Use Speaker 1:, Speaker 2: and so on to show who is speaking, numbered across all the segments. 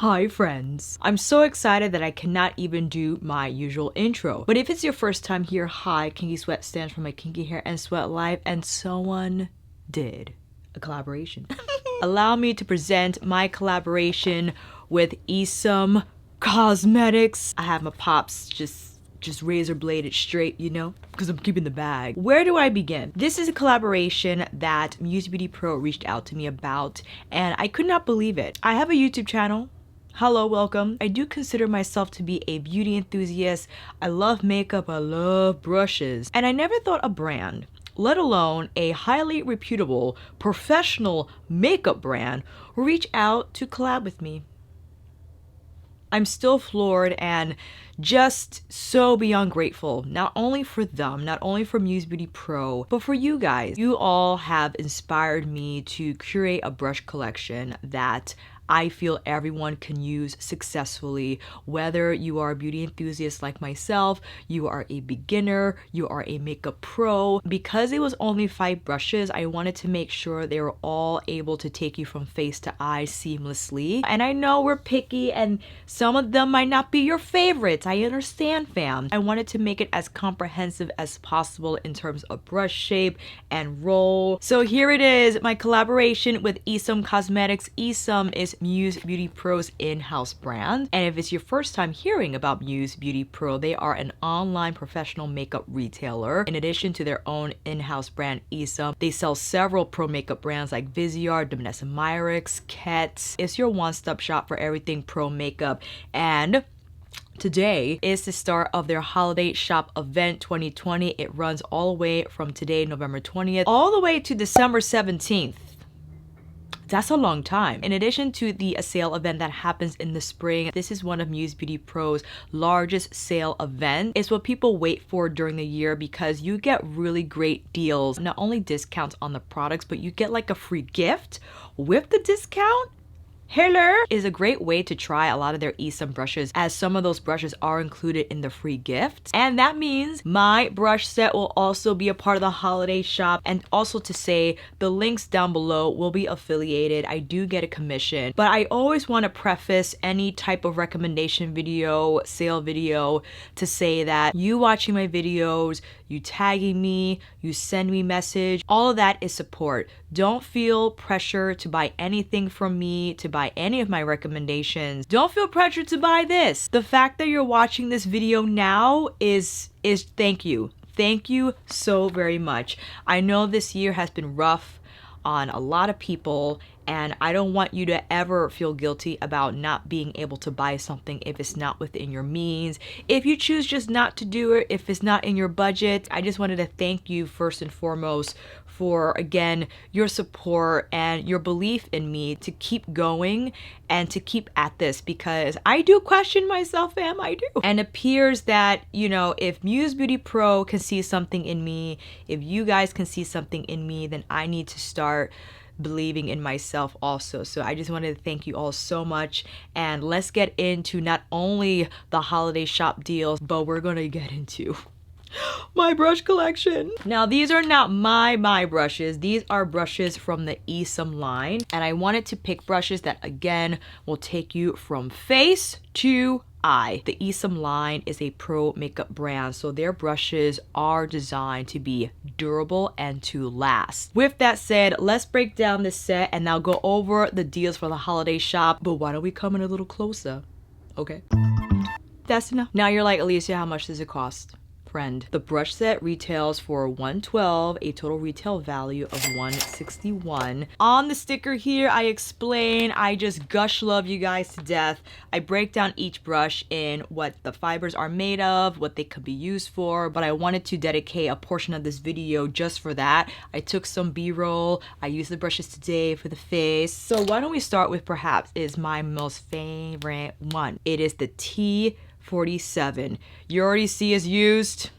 Speaker 1: Hi friends! I'm so excited that I cannot even do my usual intro. But if it's your first time here, hi, Kinkysweat stands for my kinky hair and sweat life, and someone did a collaboration. Allow me to present my collaboration with ESUM Cosmetics. I have my pops just razor bladed straight, you know, because I'm keeping the bag. Where do I begin? This is a collaboration that Muse Beauty Pro reached out to me about, and I could not believe it. I have a YouTube channel. Hello, welcome. I do consider myself to be a beauty enthusiast. I love makeup, I love brushes, and I never thought a brand, let alone a highly reputable professional makeup brand, would reach out to collab with me. I'm still floored and just so beyond grateful, not only for them, not only for Muse Beauty Pro, but for you guys. You all have inspired me to curate a brush collection that I feel everyone can use successfully, whether you are a beauty enthusiast like myself, you are a beginner, you are a makeup pro. Because it was only 5 brushes, I wanted to make sure they were all able to take you from face to eye seamlessly. And I know we're picky and some of them might not be your favorites. I understand, fam. I wanted to make it as comprehensive as possible in terms of brush shape and roll. So here it is, my collaboration with ESUM Cosmetics. ESUM is Muse Beauty Pro's in-house brand. And if it's your first time hearing about Muse Beauty Pro, they are an online professional makeup retailer. In addition to their own in-house brand, ESUM, they sell several pro makeup brands like Viseart, Vanessa Myricks, Ket. It's your one-stop shop for everything pro makeup. And today is the start of their holiday shop event 2020. It runs all the way from today, November 20th, all the way to December 17th. That's a long time. In addition to the sale event that happens in the spring, this is one of Muse Beauty Pro's largest sale events. It's what people wait for during the year because you get really great deals. Not only discounts on the products, but you get like a free gift with the discount. Hello is a great way to try a lot of their ESUM brushes, as some of those brushes are included in the free gift. And that means my brush set will also be a part of the holiday shop. And also to say, the links down below will be affiliated. I do get a commission, but I always want to preface any type of recommendation video, sale video, to say that you watching my videos, you tagging me, you send me message, all of that is support. Don't feel pressure to buy anything from me, to buy any of my recommendations. Don't feel pressure to buy this. The fact that you're watching this video now is thank you. Thank you so very much. I know this year has been rough on a lot of people, and I don't want you to ever feel guilty about not being able to buy something if it's not within your means. If you choose just not to do it, if it's not in your budget, I just wanted to thank you first and foremost for, again, your support and your belief in me to keep going and to keep at this, because I do question myself, fam, I do. And it appears that, you know, if Muse Beauty Pro can see something in me, if you guys can see something in me, then I need to start believing in myself also. So I just wanted to thank you all so much, and let's get into not only the holiday shop deals, but we're gonna get into my brush collection. Now, these are not my brushes. These are brushes from the ESUM line, and I wanted to pick brushes that, again, will take you from face to eye. The ESUM line is a pro makeup brand, so their brushes are designed to be durable and to last. With that said, let's break down this set and now go over the deals for the holiday shop. But why don't we come in a little closer? Okay, that's enough. Now you're like, Alicia, how much does it cost? Friend, the brush set retails for $112, a total retail value of $161. On the sticker here, I explain, I just gush love you guys to death. I break down each brush in what the fibers are made of, what they could be used for, but I wanted to dedicate a portion of this video just for that. I took some B-roll. I used the brushes today for the face. So why don't we start with perhaps is my most favorite one. It is the T47. You already see is used.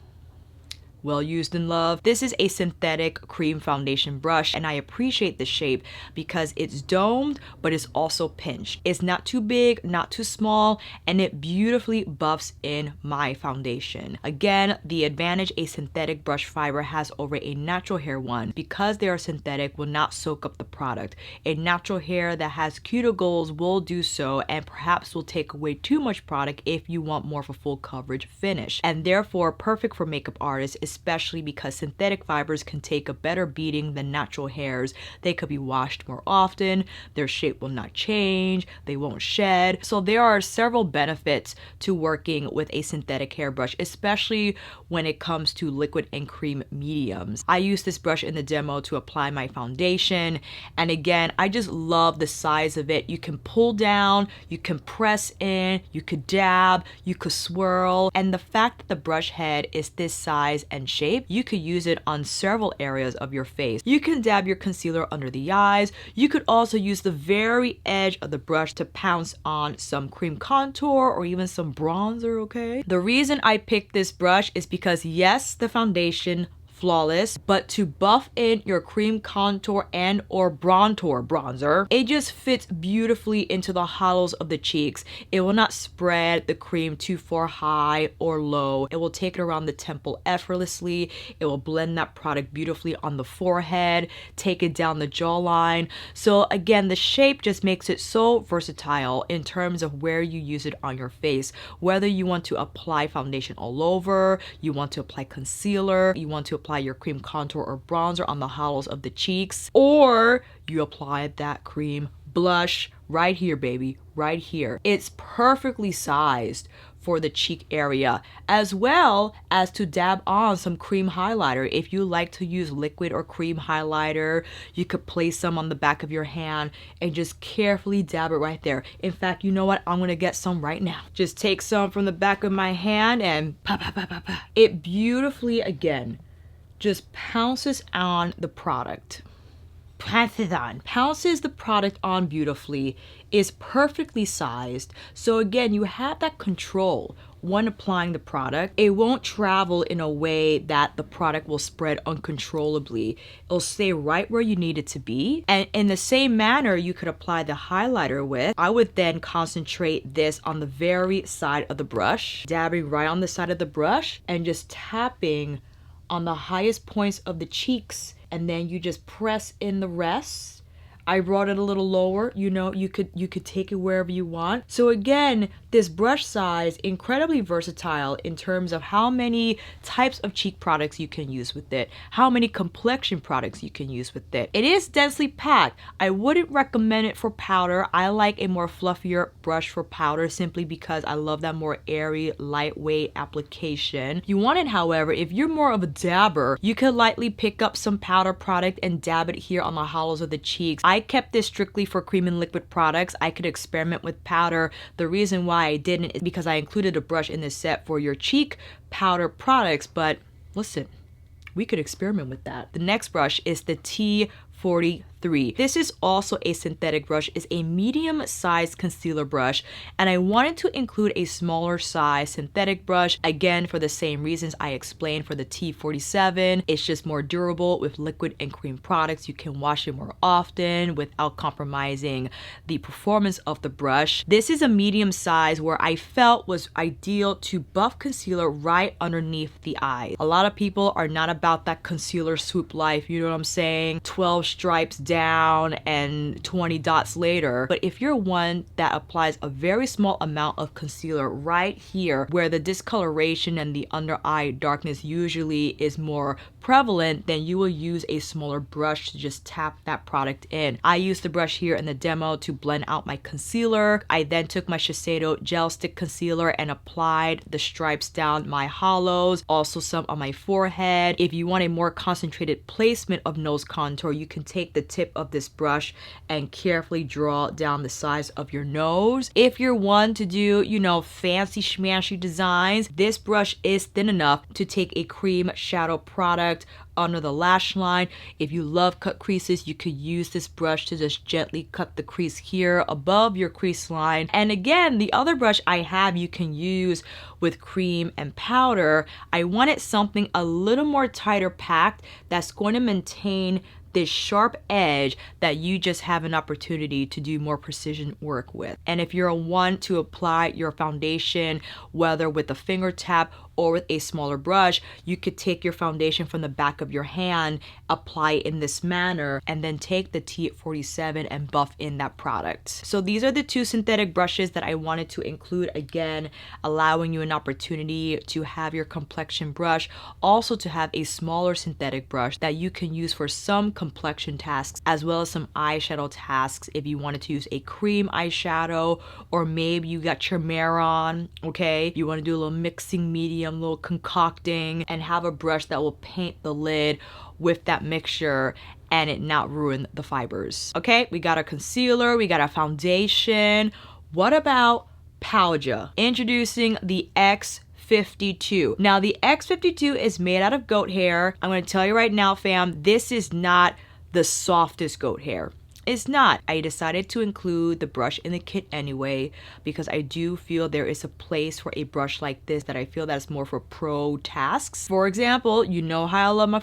Speaker 1: well used and loved. This is a synthetic cream foundation brush, and I appreciate the shape because it's domed, but it's also pinched. It's not too big, not too small, and it beautifully buffs in my foundation. Again, the advantage a synthetic brush fiber has over a natural hair one, because they are synthetic, will not soak up the product. A natural hair that has cuticles will do so, and perhaps will take away too much product if you want more of a full coverage finish, and therefore perfect for makeup artists, especially because synthetic fibers can take a better beating than natural hairs. They could be washed more often, their shape will not change, they won't shed. So there are several benefits to working with a synthetic hairbrush, especially when it comes to liquid and cream mediums. I use this brush in the demo to apply my foundation, and again, I just love the size of it. You can pull down, you can press in, you could dab, you could swirl, and the fact that the brush head is this size and shape, you could use it on several areas of your face. You can dab your concealer under the eyes. You could also use the very edge of the brush to pounce on some cream contour or even some bronzer, okay? The reason I picked this brush is because yes, the foundation flawless, but to buff in your cream contour and or bronzer, it just fits beautifully into the hollows of the cheeks. It will not spread the cream too far high or low. It will take it around the temple effortlessly. It will blend that product beautifully on the forehead, take it down the jawline. So again, the shape just makes it so versatile in terms of where you use it on your face. Whether you want to apply foundation all over, you want to apply concealer, you want to apply your cream contour or bronzer on the hollows of the cheeks, or you apply that cream blush right here, baby, right here. It's perfectly sized for the cheek area, as well as to dab on some cream highlighter. If you like to use liquid or cream highlighter, you could place some on the back of your hand and just carefully dab it right there. In fact, you know what? I'm gonna get some right now. Just take some from the back of my hand and pa pa pa pa pa. It beautifully, again, just pounces on the product. Pounces the product on beautifully, is perfectly sized. So again, you have that control when applying the product. It won't travel in a way that the product will spread uncontrollably. It'll stay right where you need it to be. And in the same manner, you could apply the highlighter with. I would then concentrate this on the very side of the brush, dabbing right on the side of the brush and just tapping on the highest points of the cheeks, and then you just press in the rest. I brought it a little lower, you know, you could take it wherever you want. So again, this brush size, incredibly versatile in terms of how many types of cheek products you can use with it, how many complexion products you can use with it. It is densely packed. I wouldn't recommend it for powder. I like a more fluffier brush for powder simply because I love that more airy, lightweight application. You want it, however, if you're more of a dabber, you could lightly pick up some powder product and dab it here on the hollows of the cheeks. I kept this strictly for cream and liquid products. I could experiment with powder. The reason why I didn't is because I included a brush in this set for your cheek powder products, but listen, we could experiment with that. The next brush is the T43. This is also a synthetic brush. It's a medium-sized concealer brush, and I wanted to include a smaller size synthetic brush, again for the same reasons I explained for the T47. It's just more durable with liquid and cream products. You can wash it more often without compromising the performance of the brush. This is a medium size where I felt was ideal to buff concealer right underneath the eye. A lot of people are not about that concealer swoop life, you know what I'm saying? 12 stripes down and 20 dots later. But if you're one that applies a very small amount of concealer right here where the discoloration and the under eye darkness usually is more prevalent, then you will use a smaller brush to just tap that product in. I used the brush here in the demo to blend out my concealer. I then took my Shiseido gel stick concealer and applied the stripes down my hollows, also some on my forehead. If you want a more concentrated placement of nose contour, you can take the tip tip of this brush and carefully draw down the size of your nose. If you're one to do, you know, fancy schmancy designs, this brush is thin enough to take a cream shadow product under the lash line. If you love cut creases, you could use this brush to just gently cut the crease here above your crease line. And again, the other brush I have you can use with cream and powder. I wanted something a little more tighter packed that's going to maintain this sharp edge that you just have an opportunity to do more precision work with. And if you're a one to apply your foundation, whether with a finger tap or with a smaller brush, you could take your foundation from the back of your hand, apply it in this manner, and then take the T47 and buff in that product. So these are the two synthetic brushes that I wanted to include, again, allowing you an opportunity to have your complexion brush, also to have a smaller synthetic brush that you can use for some complexion tasks as well as some eyeshadow tasks if you wanted to use a cream eyeshadow, or maybe you got your mare on, okay? You want to do a little mixing medium, a little concocting, and have a brush that will paint the lid with that mixture and it not ruin the fibers. Okay, we got a concealer, we got a foundation. What about powder? Introducing the X52. Now the X52 is made out of goat hair. I'm going to tell you right now, fam, this is not the softest goat hair. It's not. I decided to include the brush in the kit anyway because I do feel there is a place for a brush like this that I feel that's more for pro tasks. For example, you know how I love my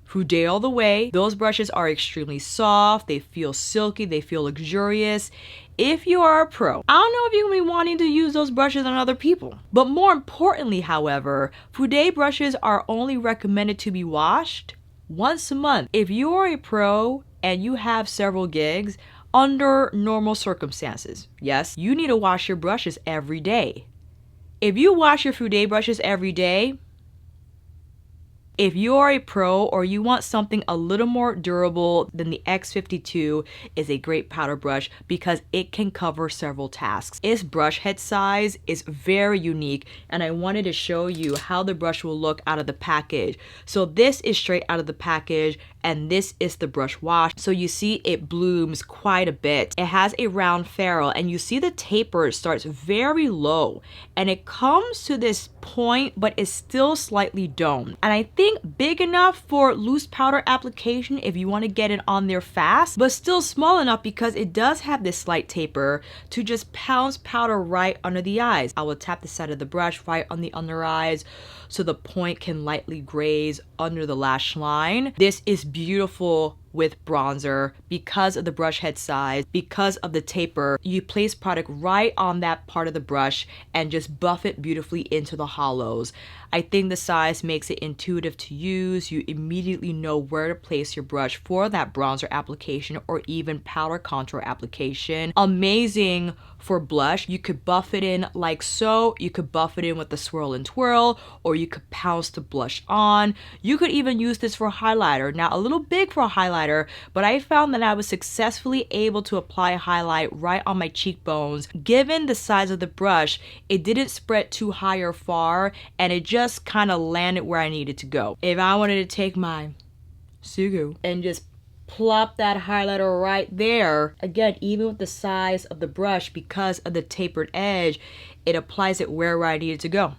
Speaker 1: Fude all the way. Those brushes are extremely soft, they feel silky, they feel luxurious. If you are a pro, I don't know if you're gonna be wanting to use those brushes on other people. But more importantly, however, Fude brushes are only recommended to be washed once a month. If you are a pro and you have several gigs, under normal circumstances, yes, you need to wash your brushes every day. If you wash your Fude brushes every day, if you are a pro or you want something a little more durable, then the X52 is a great powder brush because it can cover several tasks. Its brush head size is very unique, and I wanted to show you how the brush will look out of the package. So this is straight out of the package, and this is the brush wash. So you see it blooms quite a bit. It has a round ferrule, and you see the taper starts very low, and it comes to this point, but it's still slightly domed. And I think big enough for loose powder application if you want to get it on there fast, but still small enough because it does have this slight taper to just pounce powder right under the eyes. I will tap the side of the brush right on the under eyes so the point can lightly graze under the lash line. This is beautiful with bronzer because of the brush head size, because of the taper. You place product right on that part of the brush and just buff it beautifully into the hollows. I think the size makes it intuitive to use. You immediately know where to place your brush for that bronzer application or even powder contour application. Amazing for blush. You could buff it in like so. You could buff it in with the swirl and twirl, or you could pounce the blush on. You could even use this for highlighter. Now, a little big for a highlighter, but I found that I was successfully able to apply a highlight right on my cheekbones. Given the size of the brush, it didn't spread too high or far, and it just kind of landed where I needed to go. If I wanted to take my Sugu and just plop that highlighter right there, again, even with the size of the brush, because of the tapered edge, it applies it where I need it to go.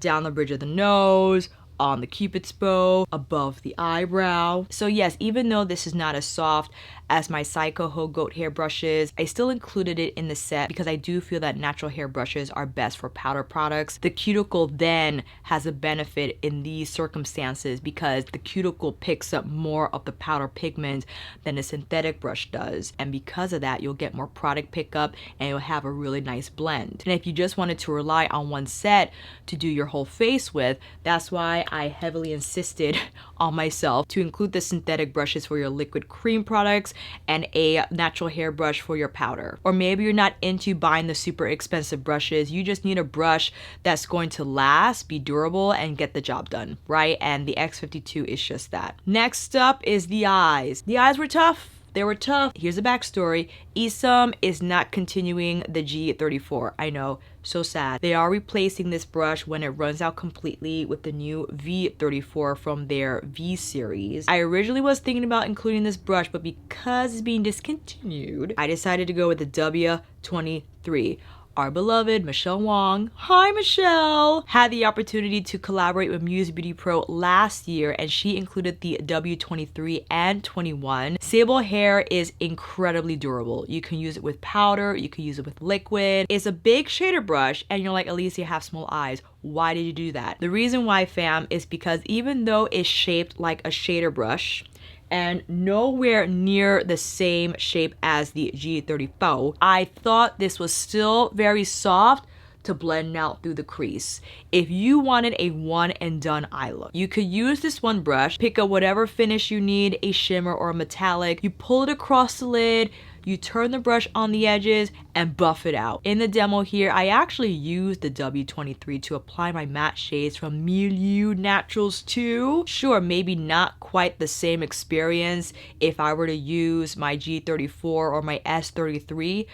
Speaker 1: Down the bridge of the nose, on the cupid's bow, above the eyebrow. So yes, even though this is not as soft as my Psycho goat hair brushes, I still included it in the set because I do feel that natural hair brushes are best for powder products. The cuticle then has a benefit in these circumstances because the cuticle picks up more of the powder pigment than a synthetic brush does. And because of that, you'll get more product pickup and you'll have a really nice blend. And if you just wanted to rely on one set to do your whole face with, that's why I heavily insisted on myself to include the synthetic brushes for your liquid cream products and a natural hair brush for your powder. Or maybe you're not into buying the super expensive brushes, you just need a brush that's going to last, be durable, and get the job done, right? And the X52 is just that. Next up is the eyes. The eyes were tough. They were tough. Here's the backstory. ESUM is not continuing the G34. I know, so sad. They are replacing this brush when it runs out completely with the new V34 from their V series. I originally was thinking about including this brush, but because it's being discontinued, I decided to go with the W23. Our beloved Michelle Wong, hi Michelle, had the opportunity to collaborate with Muse Beauty Pro last year, and she included the W23 and 21. Sable hair is incredibly durable. You can use it with powder, you can use it with liquid. It's a big shader brush, and you're like, Alicia, you have small eyes. Why did you do that? The reason why, fam, is because even though it's shaped like a shader brush, and nowhere near the same shape as the G34, I thought this was still very soft to blend out through the crease. If you wanted a one and done eye look, you could use this one brush, pick up whatever finish you need, a shimmer or a metallic, you pull it across the lid, you turn the brush on the edges and buff it out. In the demo here, I actually used the W23 to apply my matte shades from Milieu Naturals 2. Sure, maybe not quite the same experience if I were to use my G34 or my S33,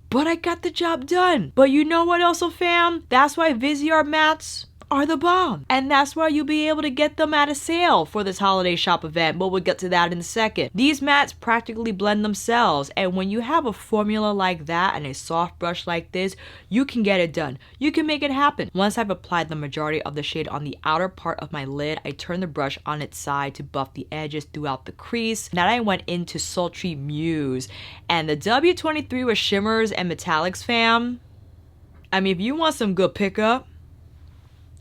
Speaker 1: but I got the job done. But you know what also, fam? That's why Viseart mattes are the bomb. And that's why you'll be able to get them at a sale for this holiday shop event, but we'll get to that in a second. These mattes practically blend themselves, and when you have a formula like that and a soft brush like this, you can get it done. You can make it happen. Once I've applied the majority of the shade on the outer part of my lid, I turn the brush on its side to buff the edges throughout the crease. Then I went into Sultry Muse, and the W23 with shimmers and metallics, fam. I mean, if you want some good pickup,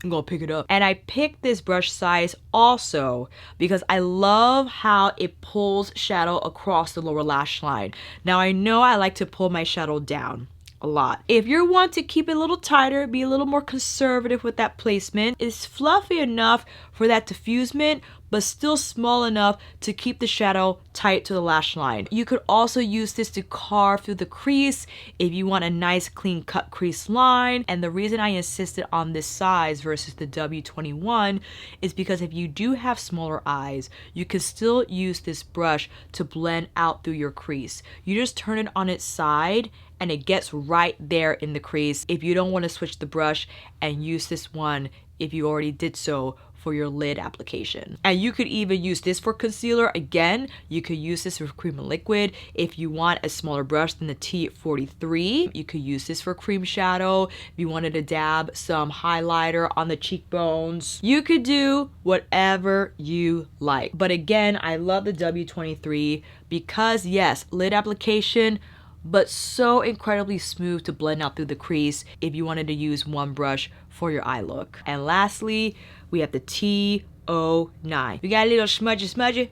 Speaker 1: I'm gonna pick it up. And I picked this brush size also because I love how it pulls shadow across the lower lash line. Now I know I like to pull my shadow down a lot. If you want to keep it a little tighter, be a little more conservative with that placement, it's fluffy enough for that diffusement, but still small enough to keep the shadow tight to the lash line. You could also use this to carve through the crease if you want a nice clean cut crease line. And the reason I insisted on this size versus the W21 is because if you do have smaller eyes, you can still use this brush to blend out through your crease. You just turn it on its side and it gets right there in the crease. If you don't want to switch the brush and use this one, if you already did so, for your lid application. And you could even use this for concealer. Again, you could use this for cream and liquid. If you want a smaller brush than the T43, you could use this for cream shadow. If you wanted to dab some highlighter on the cheekbones, you could do whatever you like. But again, I love the W23 because yes, lid application, but so incredibly smooth to blend out through the crease if you wanted to use one brush for your eye look. And lastly, we have the T09. We got a little smudgy.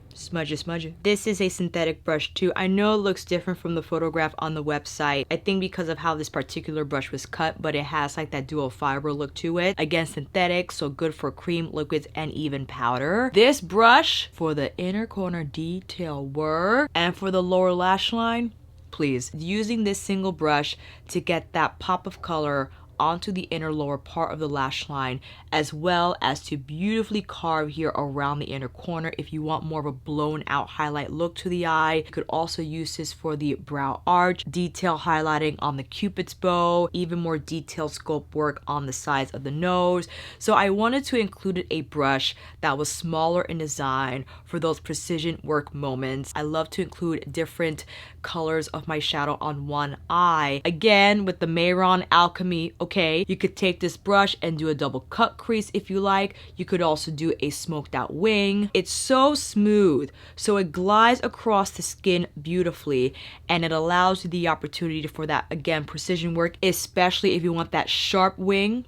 Speaker 1: This is a synthetic brush too. I know it looks different from the photograph on the website. I think because of how this particular brush was cut, but it has like that dual fiber look to it. Again, synthetic, so good for cream, liquids, and even powder. This brush for the inner corner detail work and for the lower lash line, please. Using this single brush to get that pop of color onto the inner lower part of the lash line, as well as to beautifully carve here around the inner corner if you want more of a blown out highlight look to the eye. You could also use this for the brow arch, detail highlighting on the cupid's bow, even more detailed sculpt work on the sides of the nose. So I wanted to include a brush that was smaller in design for those precision work moments. I love to include different colors of my shadow on one eye. Again, with the Mayron Alchemy, okay, you could take this brush and do a double cut crease if you like. You could also do a smoked out wing. It's so smooth, so it glides across the skin beautifully, and it allows you the opportunity for that, again, precision work, especially if you want that sharp wing.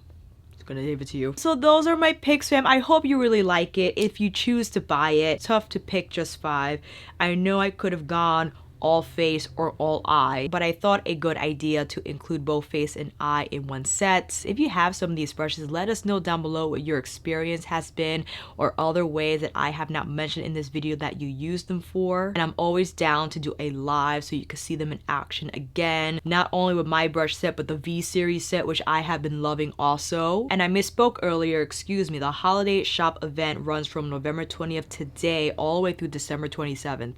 Speaker 1: Gonna give it to you. So those are my picks, fam. I hope you really like it. If you choose to buy it, tough to pick just 5. I know I could have gone all face or all eye, but I thought a good idea to include both face and eye in one set. If you have some of these brushes, let us know down below what your experience has been or other ways that I have not mentioned in this video that you use them for. And I'm always down to do a live so you can see them in action again, not only with my brush set but the V series set, which I have been loving also. And I misspoke earlier, excuse me, the holiday shop event runs from November 20th today all the way through December 27th.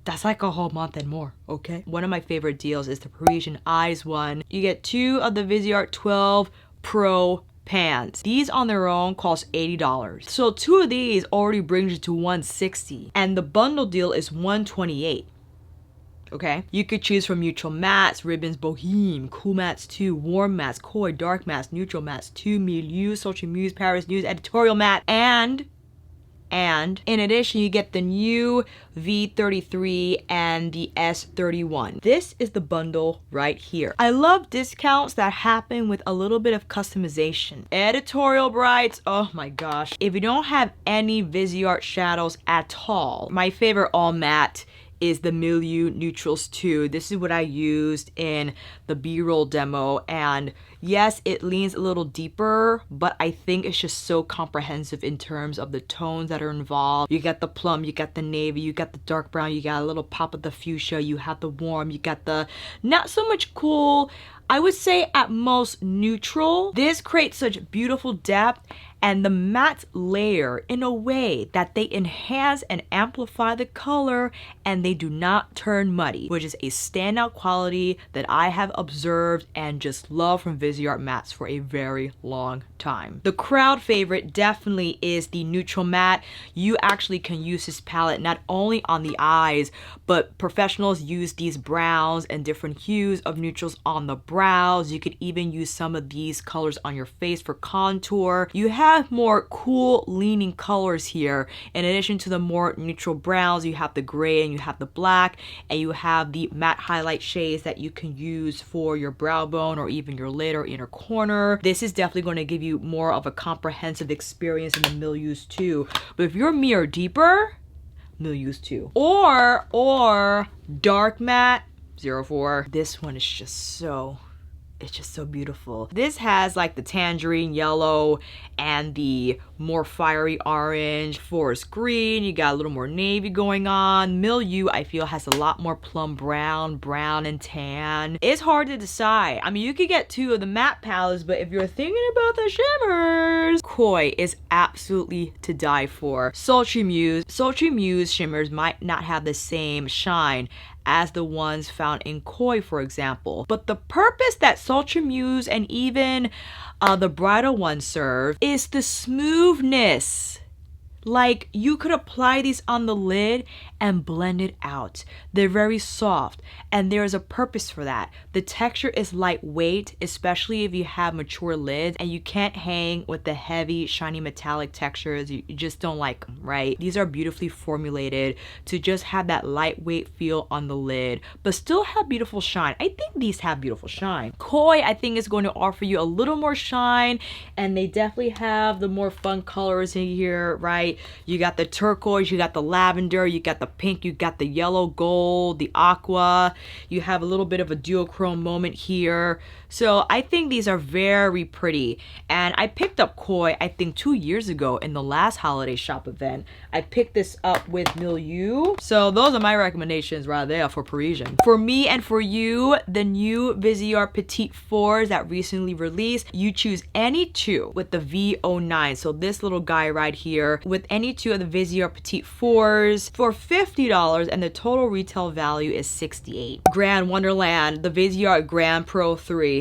Speaker 1: That's like a whole month and more, okay? One of my favorite deals is the Parisian Eyes one. You get 2 of the Viseart 12 Pro pans. These on their own cost $80. So 2 of these already brings you to $160. And the bundle deal is $128. Okay, you could choose from neutral mattes, ribbons, boheme, cool mattes 2, warm mattes, koi, dark mattes, neutral mattes 2, milieu, sultry muse, Paris News, editorial matte, and in addition, you get the new V33 and the S31. This is the bundle right here. I love discounts that happen with a little bit of customization. Editorial brights, oh my gosh. If you don't have any Viseart shadows at all, my favorite all matte is the Milieu Neutrals 2. This is what I used in the B-roll demo, and yes, it leans a little deeper, but I think it's just so comprehensive in terms of the tones that are involved. You got the plum, you got the navy, you got the dark brown, you got a little pop of the fuchsia, you have the warm, you got the not so much cool, I would say at most neutral. This creates such beautiful depth and the mattes layer in a way that they enhance and amplify the color and they do not turn muddy, which is a standout quality that I have observed and just love from Viseart mattes for a very long time. The crowd favorite definitely is the neutral matte. You actually can use this palette not only on the eyes, but professionals use these browns and different hues of neutrals on the brows. You could even use some of these colors on your face for contour. You have more cool leaning colors here. In addition to the more neutral browns, you have the gray and you have the black, and you have the matte highlight shades that you can use for your brow bone or even your lid or inner corner. This is definitely going to give you more of a comprehensive experience in the Milieu's 2. But if you're me or deeper, Milieu's 2. Or dark matte 04. This one is just so, it's just so beautiful. This has like the tangerine yellow and the more fiery orange, forest green. You got a little more navy going on. Milieu, I feel, has a lot more plum brown, and tan. It's hard to decide. I mean, you could get 2 of the matte palettes, but if you're thinking about the shimmers, koi is absolutely to die for. Sultry Muse shimmers might not have the same shine as the ones found in koi, for example. But the purpose that Sultry Muse and even the bridal one serve is the smoothness. Like, you could apply these on the lid and blend it out. They're very soft, and there's a purpose for that. The texture is lightweight, especially if you have mature lids, and you can't hang with the heavy, shiny metallic textures. You just don't like them, right? These are beautifully formulated to just have that lightweight feel on the lid, but still have beautiful shine. I think these have beautiful shine. Koi, I think, is going to offer you a little more shine, and they definitely have the more fun colors in here, right? You got the turquoise, you got the lavender, you got the pink, you got the yellow gold, the aqua. You have a little bit of a duochrome moment here. So I think these are very pretty. And I picked up koi, I think 2 years ago in the last holiday shop event. I picked this up with Milieu. So those are my recommendations right there for Parisian. For me and for you, the new Viseart Petit 4s that recently released, you choose any 2 with the V09. So this little guy right here, with any 2 of the Viseart Petit 4s for $50, and the total retail value is $68. Grande Wonderland, the Viseart Grand Pro 3.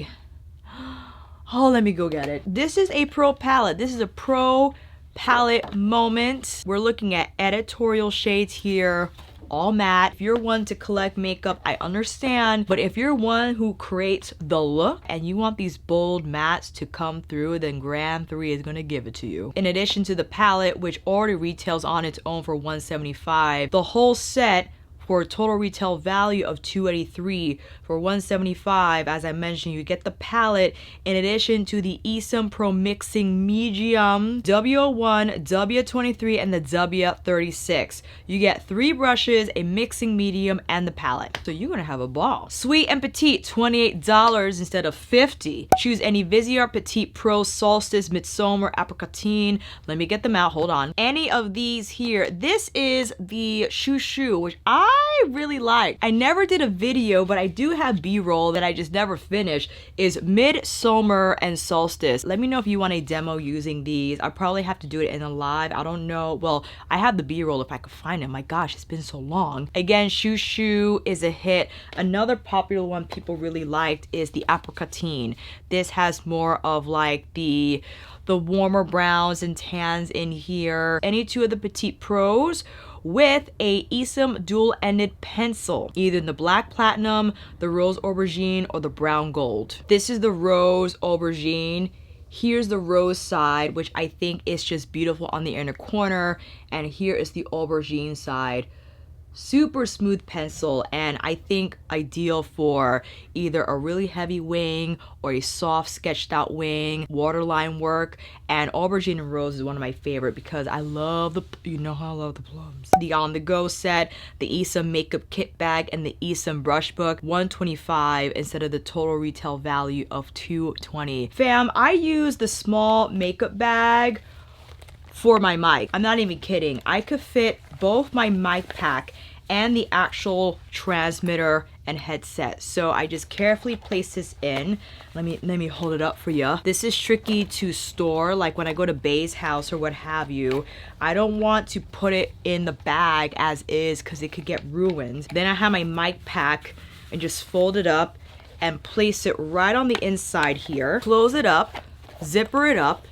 Speaker 1: Oh, let me go get it. This is a pro palette. This is a pro palette moment. We're looking at editorial shades here, all matte. If you're one to collect makeup, I understand. But if you're one who creates the look and you want these bold mattes to come through, then Grand 3 is gonna give it to you. In addition to the palette, which already retails on its own for $175, the whole set for a total retail value of $283 for $175. As I mentioned, you get the palette in addition to the ESUM Pro Mixing Medium, W01, W23, and the W36. You get 3 brushes, a mixing medium, and the palette. So you're gonna have a ball. Sweet and Petit, $28 instead of $50. Choose any Viseart Petit Pro Solstice, Midsummer, Apricotine. Let me get them out, hold on. Any of these here. This is the Shoo Shoo, which I I really like. I never did a video, but I do have B-roll that I just never finished, is Midsummer and Solstice. Let me know if you want a demo using these. I probably have to do it in a live. I don't know. Well, I have the B-roll if I could find it. My gosh, it's been so long. Again, Shoo Shoo is a hit. Another popular one people really liked is the Apricotine. This has more of like the warmer browns and tans in here. Any two of the Petit Pros with a ESUM dual-ended pencil, either in the black platinum, the rose aubergine, or the brown gold. This is the rose aubergine. Here's the rose side, which I think is just beautiful on the inner corner, and here is the aubergine side. Super smooth pencil, and I think ideal for either a really heavy wing or a soft sketched out wing, waterline work. And aubergine and rose is one of my favorite because I love the, you know how I love the plums. The on the go set, the ESUM makeup kit bag, and the ESUM brush book, $125 instead of the total retail value of $220. Fam, I use the small makeup bag for my mic. I'm not even kidding. I could fit both my mic pack and the actual transmitter and headset. So I just carefully place this in. Let me hold it up for you. This is tricky to store, like when I go to Bay's house or what have you. I don't want to put it in the bag as is because it could get ruined. Then I have my mic pack and just fold it up and place it right on the inside here. Close it up, zipper it up.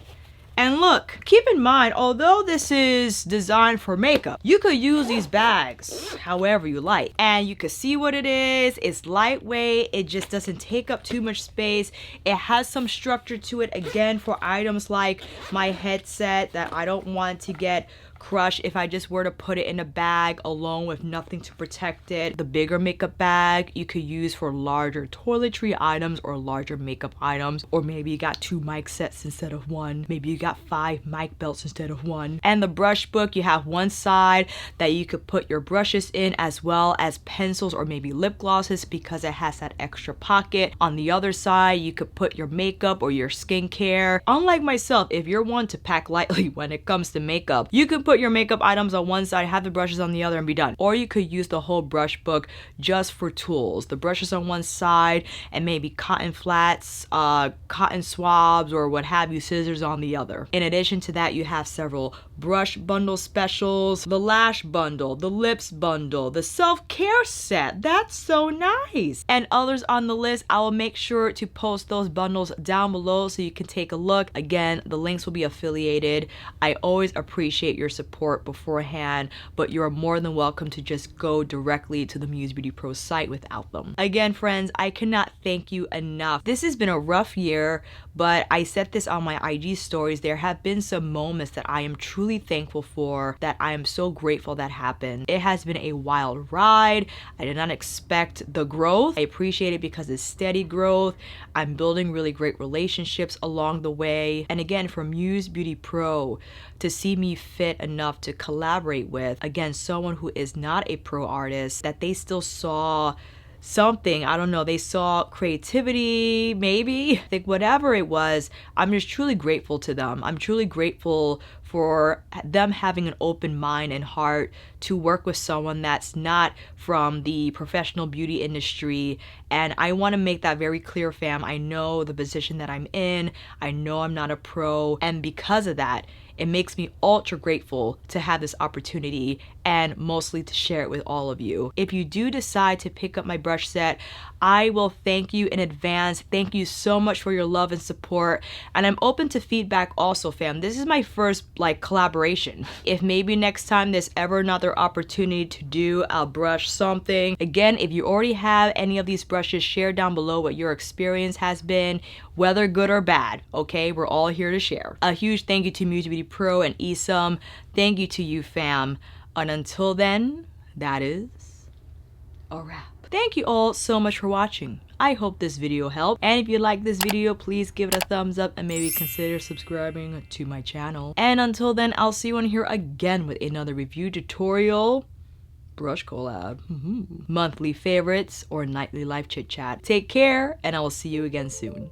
Speaker 1: And look, keep in mind, although this is designed for makeup, you could use these bags however you like. And you can see what it is. It's lightweight. It just doesn't take up too much space. It has some structure to it, again, for items like my headset that I don't want to get crushed if I just were to put it in a bag alone with nothing to protect it. The bigger makeup bag you could use for larger toiletry items or larger makeup items, or maybe you got 2 mic sets instead of 1. Maybe you got 5 mic belts instead of 1. And the brush book, you have one side that you could put your brushes in as well as pencils or maybe lip glosses because it has that extra pocket. On the other side, you could put your makeup or your skincare. Unlike myself, if you're one to pack lightly when it comes to makeup, you can put your makeup items on one side, have the brushes on the other, and be done. Or you could use the whole brush book just for tools. The brushes on one side and maybe cotton flats, cotton swabs, or what have you, scissors on the other. In addition to that, you have several brush bundle specials, the lash bundle, the lips bundle, the self-care set. That's so nice. And others on the list. I will make sure to post those bundles down below so you can take a look. Again, the links will be affiliated. I always appreciate your support beforehand, but you're more than welcome to just go directly to the Muse Beauty Pro site without them. Again, friends, I cannot thank you enough. This has been a rough year, but I said this on my IG stories. There have been some moments that I am truly thankful for, that I am so grateful that happened. It has been a wild ride. I did not expect the growth. I appreciate it because it's steady growth. I'm building really great relationships along the way. And again, for Muse Beauty Pro to see me fit enough to collaborate with, again, someone who is not a pro artist, that they still saw something, I don't know, they saw creativity, maybe, I think whatever it was, I'm just truly grateful to them. I'm truly grateful for them having an open mind and heart to work with someone that's not from the professional beauty industry. And I want to make that very clear, fam. I know the position that I'm in. I know I'm not a pro. And because of that, it makes me ultra grateful to have this opportunity and mostly to share it with all of you. If you do decide to pick up my brush set, I will thank you in advance. Thank you so much for your love and support. And I'm open to feedback also, fam. This is my first collaboration. If maybe next time there's ever another opportunity to do a brush something. Again, if you already have any of these brushes, share down below what your experience has been, whether good or bad, okay? We're all here to share. A huge thank you to Muse Beauty Pro and ESUM. Thank you to you, fam. And until then, that is a wrap. Thank you all so much for watching. I hope this video helped. And if you like this video, please give it a thumbs up and maybe consider subscribing to my channel. And until then, I'll see you on here again with another review tutorial, brush collab, monthly favorites, or nightly live chit chat. Take care, and I will see you again soon.